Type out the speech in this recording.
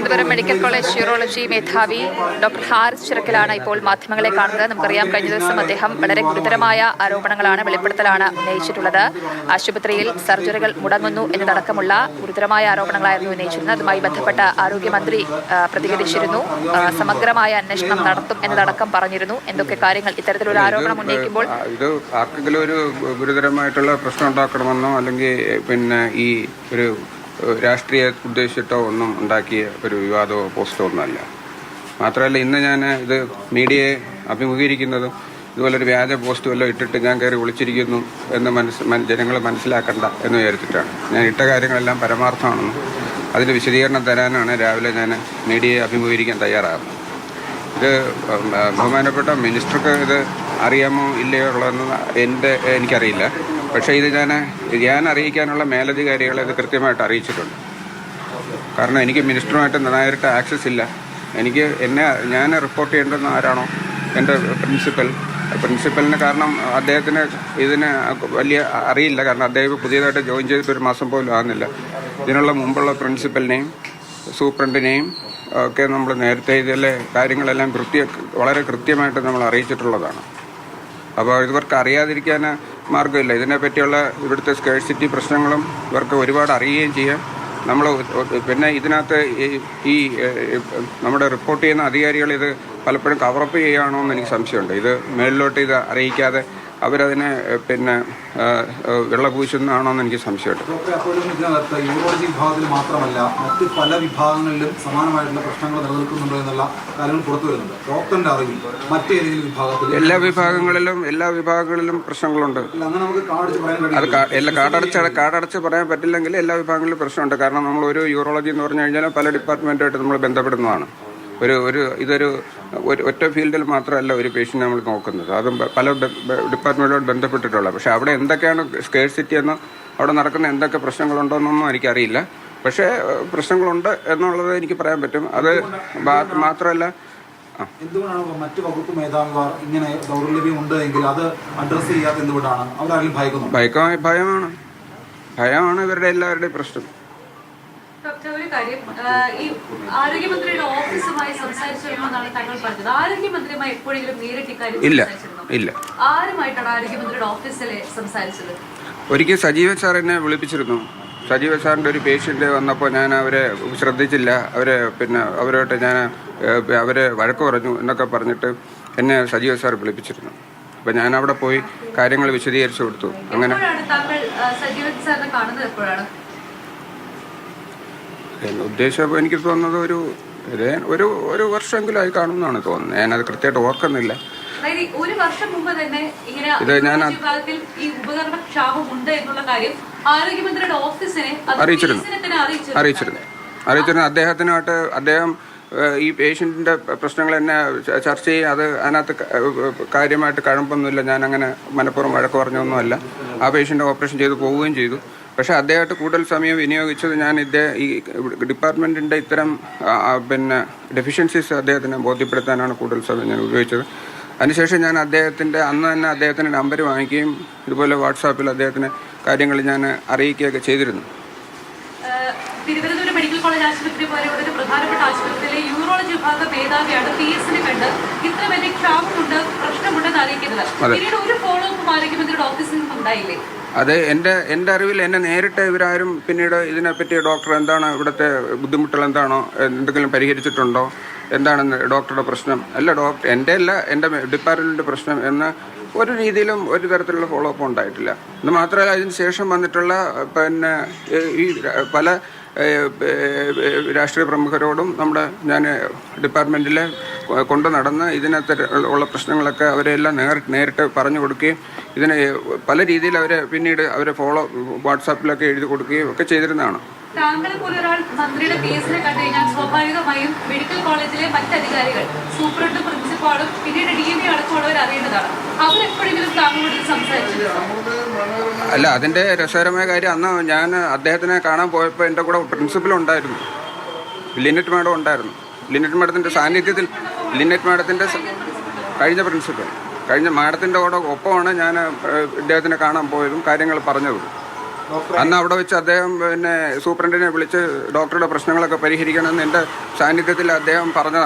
Thiruvananthapuram medical college urology മേധാവി doctor Haris ചിറക്കലാണ് ഇപ്പോൾ മാധ്യമങ്ങളെ കാണുന്നത്. നമുക്കറിയാം, കഴിഞ്ഞ ദിവസം അദ്ദേഹം വളരെ ഗുരുതരമായ ആരോപണങ്ങളാണ്, വെളിപ്പെടുത്തലാണ് ഉന്നയിച്ചിട്ടുള്ളത്. ആശുപത്രിയിൽ സർജറികൾ മുടങ്ങുന്നു എന്നതടക്കമുള്ള ഗുരുതരമായ ആരോപണങ്ങളായിരുന്നു ഉന്നയിച്ചിരുന്നത്. അതുമായി ബന്ധപ്പെട്ട ആരോഗ്യമന്ത്രി പ്രതികരിച്ചിരുന്നു. സമഗ്രമായ അന്വേഷണം നടത്തും എന്നതടക്കം പറഞ്ഞിരുന്നു. എന്തൊക്കെ കാര്യങ്ങൾ ഇത്തരത്തിലൊരു ആരോപണം ഉന്നയിക്കുമ്പോൾ ഇത് ആർക്കെങ്കിലും ഒരു ഗുരുതരമായിട്ടുള്ള പ്രശ്നം ഉണ്ടാക്കണമെന്നോ അല്ലെങ്കിൽ ഈ ഒരു രാഷ്ട്രീയ ഉദ്ദേശിച്ചിട്ടോ ഒന്നും ഉണ്ടാക്കിയ ഒരു വിവാദമോ പോസ്റ്റോ ഒന്നുമല്ല. മാത്രമല്ല, ഇന്ന് ഞാൻ ഇത് മീഡിയയെ അഭിമുഖീകരിക്കുന്നതും ഇതുപോലൊരു വ്യാജ പോസ്റ്റ് വല്ലതും ഇട്ടിട്ട് ഞാൻ കയറി വിളിച്ചിരിക്കുന്നു എന്ന് ജനങ്ങൾ മനസ്സിലാക്കണ്ട എന്ന് വിചാരിച്ചിട്ടാണ്. ഞാൻ ഇട്ട കാര്യങ്ങളെല്ലാം പരമാർത്ഥമാണെന്നും അതിന് വിശദീകരണം തരാനാണ് രാവിലെ ഞാൻ മീഡിയയെ അഭിമുഖീകരിക്കാൻ തയ്യാറാകുന്നത്. ഇത് ബഹുമാനപ്പെട്ട മിനിസ്റ്റർക്ക് ഇത് അറിയാമോ ഇല്ലയോ ഉള്ളതെന്ന് എനിക്കറിയില്ല. പക്ഷേ ഇത് ഞാൻ അറിയിക്കാനുള്ള മേലധികാരികളെ ഇത് കൃത്യമായിട്ട് അറിയിച്ചിട്ടുണ്ട്. കാരണം എനിക്ക് മിനിസ്റ്ററുമായിട്ട് നേരിട്ട് ആക്സസ് ഇല്ല. ഞാൻ റിപ്പോർട്ട് ചെയ്യേണ്ടുന്ന ആരാണോ എൻ്റെ പ്രിൻസിപ്പലിന്, കാരണം അദ്ദേഹത്തിന് ഇതിന് വലിയ അറിയില്ല. കാരണം അദ്ദേഹം പുതിയതായിട്ട് ജോയിൻ ചെയ്തിട്ട് ഒരു മാസം പോലും ആകുന്നില്ല. ഇതിനുള്ള മുമ്പുള്ള പ്രിൻസിപ്പലിനെയും സൂപ്രണ്ടിനെയും ഒക്കെ നമ്മൾ നേരത്തെ ഇതിലെ കാര്യങ്ങളെല്ലാം വളരെ കൃത്യമായിട്ട് നമ്മൾ അറിയിച്ചിട്ടുള്ളതാണ്. അപ്പോൾ ഇവർക്ക് അറിയാതിരിക്കാൻ മാർഗ്ഗമില്ല. ഇതിനെപ്പറ്റിയുള്ള ഇവിടുത്തെ സ്കേഴ്സിറ്റി പ്രശ്നങ്ങളും ഇവർക്ക് ഒരുപാട് അറിയുകയും ചെയ്യാം. പിന്നെ ഇതിനകത്ത് ഈ നമ്മുടെ റിപ്പോർട്ട് ചെയ്യുന്ന അധികാരികൾ ഇത് പലപ്പോഴും കവറപ്പ് ചെയ്യുകയാണോ എന്ന് എനിക്ക് സംശയമുണ്ട്. ഇത് മേളിലോട്ട് ഇത് അറിയിക്കാതെ അവരതിനെ വെള്ളപൂശുന്നതാണോ എന്ന് എനിക്ക് സംശയമുണ്ട്. യൂറോളജി വിഭാഗത്തിൽ മാത്രമല്ല, മറ്റ് പല വിഭാഗങ്ങളിലും സമാനമായിട്ടുള്ള പ്രശ്നങ്ങൾ നിലനിൽക്കുന്നുണ്ടോ എന്നുള്ള കാര്യങ്ങൾ പുറത്തു വരുന്നുണ്ട്. ഡോക്ടറിന്റെ അറിവിൽ മറ്റേതെങ്കിലും വിഭാഗത്തിൽ എല്ലാ വിഭാഗങ്ങളിലും പ്രശ്നങ്ങളുണ്ട്. അങ്ങനെ നമുക്ക് കാർഡടച്ച് പറയാൻ പറ്റില്ലെങ്കിൽ എല്ലാ വിഭാഗങ്ങളിലും പ്രശ്നമുണ്ട്. കാരണം നമ്മൾ ഒരു യൂറോളജി എന്ന് പറഞ്ഞു കഴിഞ്ഞാൽ പല ഡിപ്പാർട്ട്മെൻറ്റുമായിട്ട് നമ്മൾ ബന്ധപ്പെടുന്നതാണ്. ഇതൊരു ഒറ്റ ഫീൽഡിൽ മാത്രമല്ല ഒരു പേഷ്യൻ്റ് നമ്മൾ നോക്കുന്നത്. അതും പല ഡിപ്പാർട്ട്മെൻറ്റോട് ബന്ധപ്പെട്ടിട്ടുള്ള. പക്ഷേ അവിടെ എന്തൊക്കെയാണ് സ്കേഴ്സിറ്റി എന്നോ അവിടെ നടക്കുന്ന എന്തൊക്കെ പ്രശ്നങ്ങളുണ്ടോയെന്നൊന്നും എനിക്കറിയില്ല. പക്ഷേ പ്രശ്നങ്ങളുണ്ട് എന്നുള്ളത് എനിക്ക് പറയാൻ പറ്റും. അത് മാത്രമല്ല, എന്തുകൊണ്ടാണ് മറ്റ് വകുപ്പ് മേധാവിമാർ ഇങ്ങനെ ദൗർലഭ്യം ഉണ്ട് എങ്കിൽ അത് അഡ്രസ്സ് ചെയ്യാത്ത എന്തുകൊണ്ടാണ്? അവരാരും ഭയക്കുന്നു. ഭയമാണ് ഇവരുടെ എല്ലാവരുടെയും പ്രശ്നം. ഒരു കാര്യം, ഈ ആരോഗ്യമന്ത്രിയുടെ ഓഫീസുമായി സംസാരിച്ചിരുന്നതാണ് താങ്കൾ പറഞ്ഞത്. ആരോഗ്യമന്ത്രിയുമായി എപ്പോഴെങ്കിലും നേരിട്ട് ഇക്കാര്യം ഇല്ല. ആരുമായിട്ടാണ് ആരോഗ്യമന്ത്രിയുടെ ഓഫീസിലെ സംസാരിച്ചത്? ഒരിക്കൽ സജീവ സാർ എന്നെ വിളിപ്പിച്ചിരുന്നു. സജീവ സാറിൻ്റെ ഒരു പേഷ്യൻ്റ് വന്നപ്പോൾ ഞാൻ അവരെ ശ്രദ്ധിച്ചില്ല. അവരോട്ട് ഞാൻ അവരെ വഴക്ക് പറഞ്ഞു എന്നൊക്കെ പറഞ്ഞിട്ട് എന്നെ സജീവ സാർ വിളിപ്പിച്ചിരുന്നു. അപ്പം ഞാൻ അവിടെ പോയി കാര്യങ്ങൾ വിശദീകരിച്ചു കൊടുത്തു. അങ്ങനെ ഉദ്ദേശം എനിക്ക് തോന്നുന്നത് ഒരു വർഷമെങ്കിലും ആയി കാണുമെന്നാണ് തോന്നുന്നത്. ഞാനത് കൃത്യമായിട്ട് ഓർക്കുന്നില്ല. ഒരു വർഷം മുമ്പ് തന്നെ ഇത് ഞാൻ ഈ ഉപകരണ ക്ഷാമമുണ്ട് എന്നുള്ള കാര്യം ആരോഗ്യമന്ത്രിയുടെ ഓഫീസിനെ അറിയിച്ചിരുന്നു. അദ്ദേഹത്തിനായിട്ട് അദ്ദേഹം ഈ പേഷ്യൻറ്റിൻ്റെ പ്രശ്നങ്ങൾ എന്നെ ചർച്ച ചെയ്യും. അതിനകത്ത് കാര്യമായിട്ട് കഴമ്പൊന്നുമില്ല. ഞാൻ അങ്ങനെ മനഃപൂർവ്വം വഴക്ക് പറഞ്ഞൊന്നുമല്ല. ആ പേഷ്യൻ്റ് ഓപ്പറേഷൻ ചെയ്ത് പോവുകയും ചെയ്തു. പക്ഷേ അദ്ദേഹമായിട്ട് കൂടുതൽ സമയം വിനിയോഗിച്ചത് ഞാൻ ഈ ഡിപ്പാർട്ട്മെൻറ്റിൻ്റെ ഇത്തരം ഡെഫിഷ്യൻസീസ് അദ്ദേഹത്തിനെ ബോധ്യപ്പെടുത്താനാണ് കൂടുതൽ സമയം ഞാൻ ഉപയോഗിച്ചത്. അതിനുശേഷം ഞാൻ അന്ന് തന്നെ അദ്ദേഹത്തിൻ്റെ നമ്പർ വാങ്ങിക്കുകയും ഇതുപോലെ വാട്സാപ്പിൽ അദ്ദേഹത്തിന് കാര്യങ്ങൾ ഞാൻ അറിയിക്കുകയൊക്കെ ചെയ്തിരുന്നു. തിരുവനന്തപുരം മെഡിക്കൽ കോളേജ് ആശുപത്രി പോലെയുള്ള ഒരു പ്രധാനപ്പെട്ട ആശുപത്രിയിലെ യൂറോളജി വിഭാഗ മേധാവിയാണ് PS-നെ കണ്ട് ഇത്ര വലിയ ക്ഷാമമുണ്ട്, പ്രശ്നമുണ്ടെന്ന് അറിയിക്കുന്നത്. പിന്നീട് ഒരു ഫോളോ അപ്പ് ആരോഗ്യമന്ത്രിയുടെ ഓഫീസിൽ നിന്നും ഉണ്ടായില്ലേ? അത് എൻ്റെ അറിവിൽ എന്നെ നേരിട്ട് ഇവരാരും പിന്നീട് ഇതിനെപ്പറ്റി ഡോക്ടർ എന്താണ് ഇവിടുത്തെ ബുദ്ധിമുട്ടുകൾ എന്താണോ എന്തെങ്കിലും പരിഹരിച്ചിട്ടുണ്ടോ, എന്താണ് ഡോക്ടറുടെ പ്രശ്നം, എൻ്റെ ഡിപ്പാർട്ട്മെൻറ്റിൻ്റെ പ്രശ്നം എന്ന ഒരു രീതിയിലും ഒരു തരത്തിലുള്ള ഫോളോ അപ്പ് ഉണ്ടായിട്ടില്ല. ഇത് മാത്രമല്ല, അതിന് ശേഷം വന്നിട്ടുള്ള ഈ പല രാഷ്ട്രീയ പ്രമുഖരോടും ഞാൻ ഡിപ്പാർട്ട്മെൻറ്റിൽ കൊണ്ടു നടന്ന് ഇതിനകത്ത് ഉള്ള പ്രശ്നങ്ങളൊക്കെ അവരെല്ലാം നേരിട്ട് പറഞ്ഞു കൊടുക്കുകയും ഇതിനെ പല രീതിയിൽ പിന്നീട് അവരെ വാട്സാപ്പിലൊക്കെ എഴുതി കൊടുക്കുകയും ഒക്കെ ചെയ്തിരുന്നതാണ്. താങ്കളെ പോലെ ഒരാൾ മന്ത്രിയുടെ PS-നെ കണ്ടു കഴിഞ്ഞാൽ സ്വാഭാവികമായും മെഡിക്കൽ കോളേജിലെ മറ്റധികാരികൾ, സൂപ്രണ്ടും പ്രിൻസിപ്പാളും പിന്നീട് DME അടക്കമുള്ളവർ അറിയേണ്ടതാണ്. അവരെപ്പോഴെങ്കിലും താങ്കളോട് സംസാരിച്ചിട്ടുണ്ടോ? അല്ല, അതിൻ്റെ രസകരമായ കാര്യം, അന്ന് ഞാൻ അദ്ദേഹത്തിനെ കാണാൻ പോയപ്പോൾ എൻ്റെ കൂടെ പ്രിൻസിപ്പലുണ്ടായിരുന്നു, ലിനറ്റ് മാഡം ഉണ്ടായിരുന്നു. ലിനറ്റ് മാഡത്തിൻ്റെ സാന്നിധ്യത്തിൽ കഴിഞ്ഞ പ്രിൻസിപ്പൽ മാഡത്തിൻ്റെ കൂടെ ഒപ്പമാണ് ഞാൻ ഇദ്ദേഹത്തിനെ കാണാൻ പോയതും കാര്യങ്ങൾ പറഞ്ഞതും. അന്ന് അവിടെ വെച്ച് അദ്ദേഹം പിന്നെ സൂപ്രണ്ടിനെ വിളിച്ച് ഡോക്ടറുടെ പ്രശ്നങ്ങളൊക്കെ പരിഹരിക്കണമെന്ന് എൻ്റെ സാന്നിധ്യത്തിൽ അദ്ദേഹം പറഞ്ഞതാണ്.